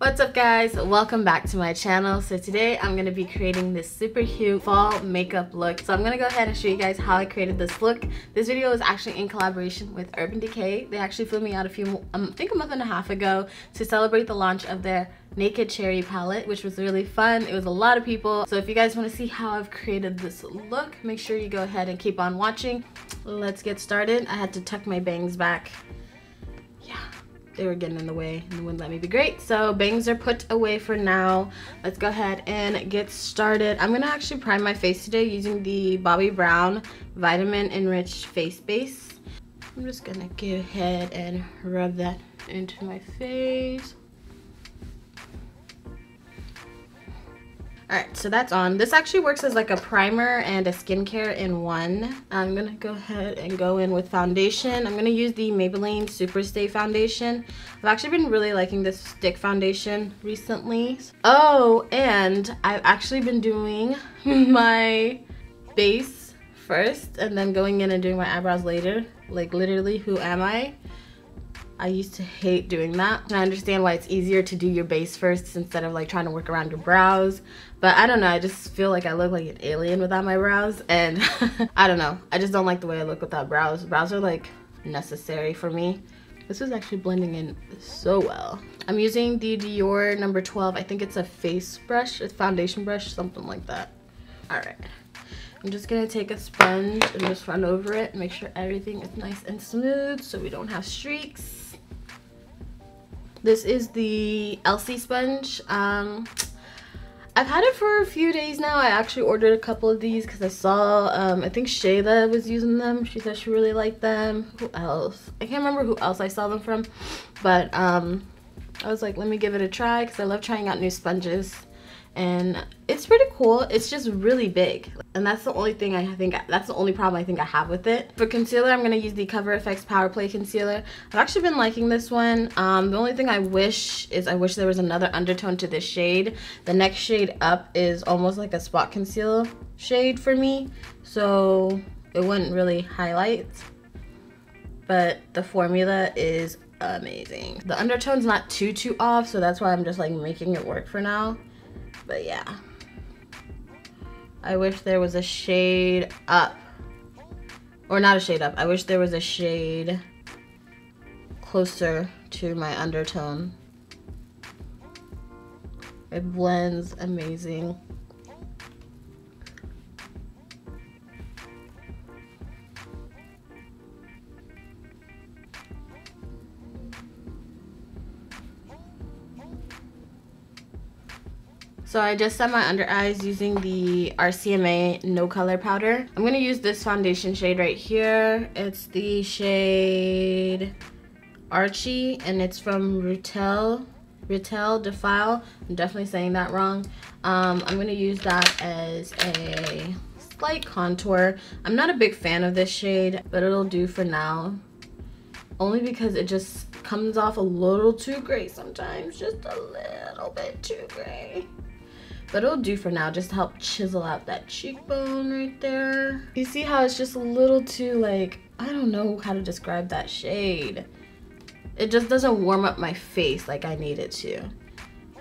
What's up guys, welcome back to my channel. So today I'm going to be creating this super cute fall makeup look. So I'm going to go ahead and show you guys how I created this look. This video is actually in collaboration with Urban Decay. They actually flew me out I think a month and a half ago to celebrate the launch of their Naked Cherry palette, which was really fun. It was a lot of people. So if you guys want to see how I've created this look, make sure you go ahead and keep on watching. Let's get started. I had to tuck my bangs back. They were getting in the way and wouldn't let me be great. So bangs are put away for now. Let's go ahead and get started. I'm gonna actually prime my face today using the Bobbi Brown Vitamin Enriched Face Base. I'm just gonna go ahead and rub that into my face. Alright, so that's on. This actually works as like a primer and a skincare in one. I'm gonna go ahead and go in with foundation. I'm gonna use the Maybelline Superstay foundation. I've actually been really liking this stick foundation recently. Oh, and I've actually been doing my base first and then going in and doing my eyebrows later. Like literally, who am I? I used to hate doing that. And I understand why it's easier to do your base first instead of like trying to work around your brows. But I don't know, I just feel like I look like an alien without my brows. And I don't know, I just don't like the way I look without brows. Brows are like necessary for me. This is actually blending in so well. I'm using the Dior number 12. I think it's a face brush, a foundation brush, something like that. All right. I'm just gonna take a sponge and just run over it, make sure everything is nice and smooth so we don't have streaks. This is the Elsie sponge. I've had it for a few days now. I actually ordered a couple of these because I saw, I think Shayla was using them. She said she really liked them. Who else? I can't remember who else I saw them from, but I was like, let me give it a try because I love trying out new sponges. And it's pretty cool. It's just really big, and that's the only thing that's the only problem I think I have with it. For concealer, I'm gonna use the Cover FX Power Play concealer. I've actually been liking this one. The only thing I wish there was another undertone to this shade. The next shade up is almost like a spot conceal shade for me, so it wouldn't really highlight, but the formula is amazing. The undertone's not too off, so that's why I'm just like making it work for now. But yeah, I wish there was a shade up, or not a shade up. I wish there was a shade closer to my undertone. It blends amazing. So I just set my under eyes using the RCMA No Color Powder. I'm gonna use this foundation shade right here. It's the shade Archie, and it's from Routel Defile. I'm definitely saying that wrong. I'm gonna use that as a slight contour. I'm not a big fan of this shade, but it'll do for now. Only because it just comes off a little too gray sometimes, just a little bit too gray. But it'll do for now, just to help chisel out that cheekbone right there. You see how it's just a little too, like, I don't know how to describe that shade. It just doesn't warm up my face like I need it to.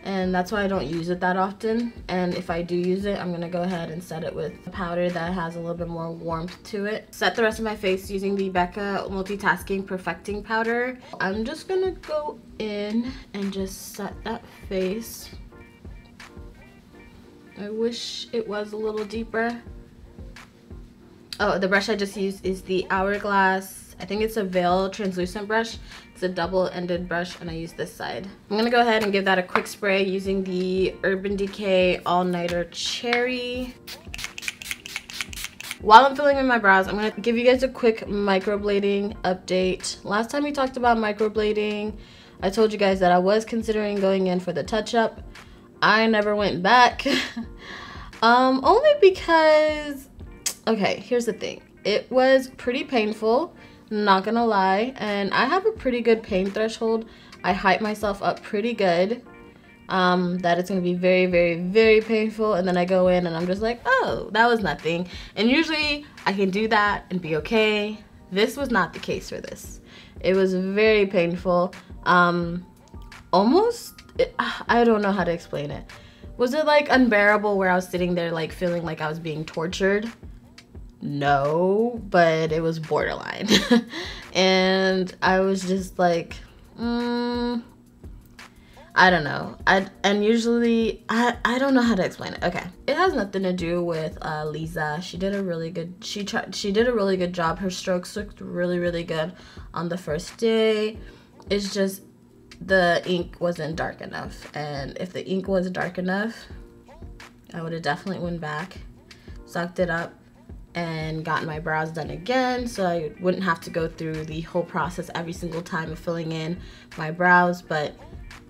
And that's why I don't use it that often. And if I do use it, I'm gonna go ahead and set it with a powder that has a little bit more warmth to it. Set the rest of my face using the Becca Multitasking Perfecting Powder. I'm just gonna go in and just set that face. I wish it was a little deeper. Oh, the brush I just used is the Hourglass. I think it's a Veil translucent brush. It's a double-ended brush, and I use this side. I'm gonna go ahead and give that a quick spray using the Urban Decay All Nighter Cherry. While I'm filling in my brows, I'm gonna give you guys a quick microblading update. Last time we talked about microblading, I told you guys that I was considering going in for the touch-up. I never went back. Only because, okay, here's the thing. It was pretty painful, not gonna lie, and I have a pretty good pain threshold. I hype myself up pretty good that it's gonna be very painful, and then I go in and I'm just like, oh, that was nothing. And usually I can do that and be okay. This was not the case for this. It was very painful. Almost I don't know how to explain it. Was it like unbearable where I was sitting there like feeling like I was being tortured? No, but it was borderline. And I was just like, I don't know. And usually I don't know how to explain it. Okay, it has nothing to do with Lisa. She did a really good she did a really good job. Her strokes looked really good on the first day. It's just the ink wasn't dark enough, and if the ink was dark enough, I would have definitely went back, sucked it up, and gotten my brows done again, so I wouldn't have to go through the whole process every single time of filling in my brows. But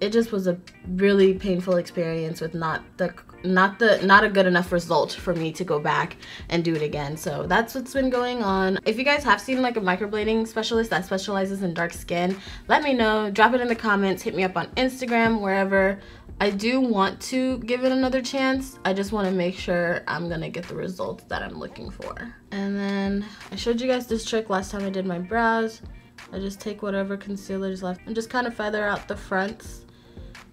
it just was a really painful experience with not a good enough result for me to go back and do it again. So that's what's been going on. If you guys have seen like a microblading specialist that specializes in dark skin, let me know. Drop it in the comments, hit me up on Instagram, wherever. I do want to give it another chance. I just want to make sure I'm gonna get the results that I'm looking for. And then I showed you guys this trick last time I did my brows. I just take whatever concealer is left and just kind of feather out the fronts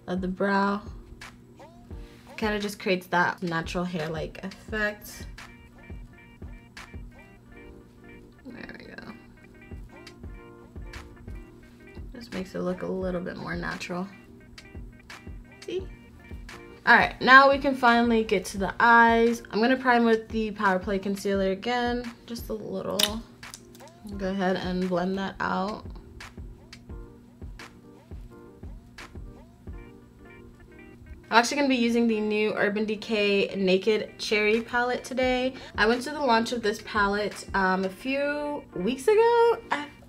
of the brow. Kind of just creates that natural hair-like effect. There we go. Just makes it look a little bit more natural. See? Alright, now we can finally get to the eyes. I'm going to prime with the Power Play concealer again, just a little. Go ahead and blend that out. I'm actually going to be using the new Urban Decay Naked Cherry palette today. I went to the launch of this palette a few weeks ago.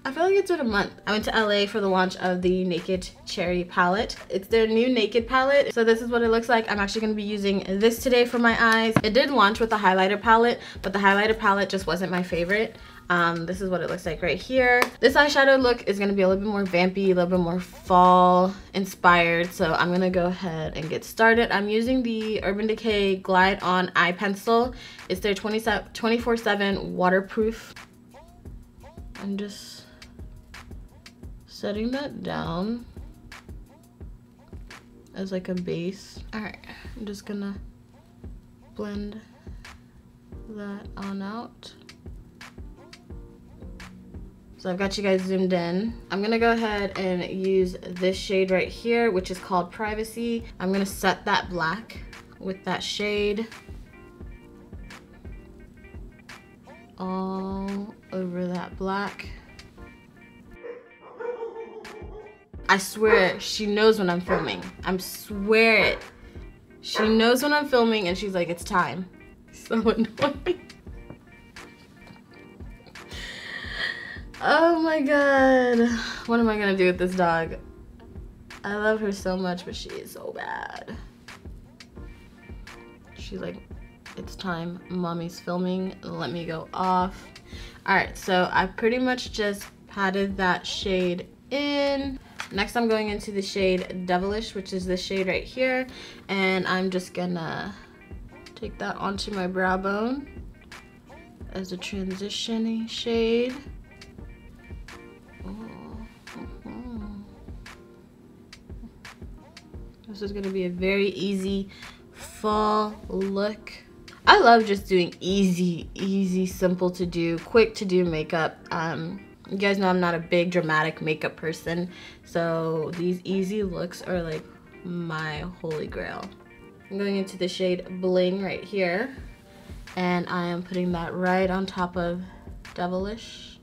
I feel like it's been a month. I went to LA for the launch of the Naked Cherry palette. It's their new Naked palette. So this is what it looks like. I'm actually going to be using this today for my eyes. It did launch with a highlighter palette, but the highlighter palette just wasn't my favorite. This is what it looks like right here. This eyeshadow look is going to be a little bit more vampy, a little bit more fall inspired. So I'm going to go ahead and get started. I'm using the Urban Decay Glide On Eye Pencil. It's their 24/7 waterproof. I'm just setting that down as like a base. All right, I'm just gonna blend that on out. So I've got you guys zoomed in. I'm gonna go ahead and use this shade right here, which is called Privacy. I'm gonna set that black with that shade all over that black. I swear she knows when I'm filming. I swear it. She knows when I'm filming and she's like, it's time. So annoying. Oh my god. What am I gonna do with this dog? I love her so much, but she is so bad. She's like, it's time. Mommy's filming. Let me go off. Alright, so I pretty much just patted that shade in. Next, I'm going into the shade Devilish, which is this shade right here. And I'm just gonna take that onto my brow bone as a transitioning shade. This is gonna be a very easy fall look. I love just doing easy, simple to do, quick to do makeup. You guys know I'm not a big dramatic makeup person, so these easy looks are like my holy grail. I'm going into the shade Bling right here, and I am putting that right on top of Devilish.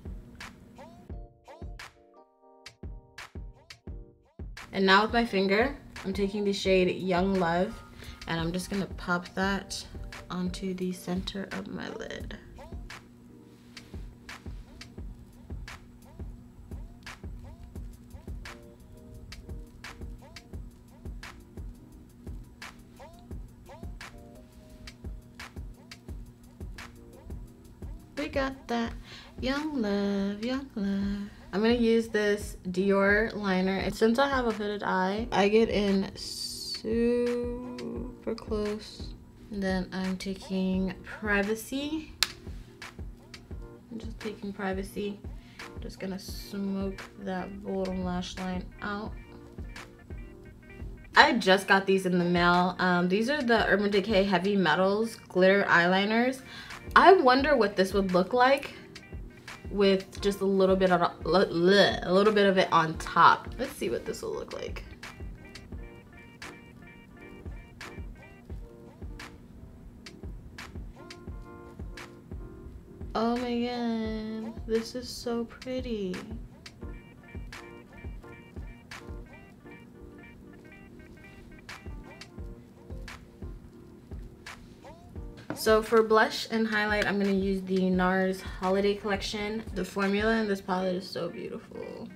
And now with my finger, I'm taking the shade Young Love, and I'm just gonna pop that onto the center of my lid. We got that Young Love, Young Love. I'm gonna use this Dior liner, and since I have a hooded eye, I get in super close. And then I'm taking Privacy. I'm just taking Privacy. I'm just gonna smoke that bottom lash line out. I just got these in the mail. These are the Urban Decay Heavy Metals glitter eyeliners. I wonder what this would look like with just a little bit of it on top. Let's see what this will look like. Oh my god, this is so pretty. So for blush and highlight, I'm gonna use the NARS Holiday Collection. The formula in this palette is so beautiful.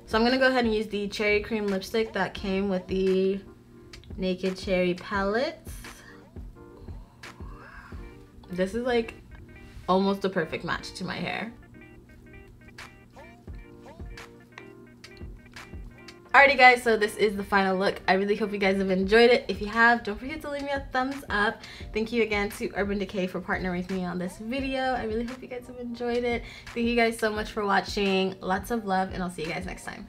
So I'm gonna go ahead and use the Cherry Cream lipstick that came with the Naked Cherry palettes. This is like almost a perfect match to my hair. Alrighty guys, so this is the final look. I really hope you guys have enjoyed it. If you have, don't forget to leave me a thumbs up. Thank you again to Urban Decay for partnering with me on this video. I really hope you guys have enjoyed it. Thank you guys so much for watching. Lots of love, and I'll see you guys next time.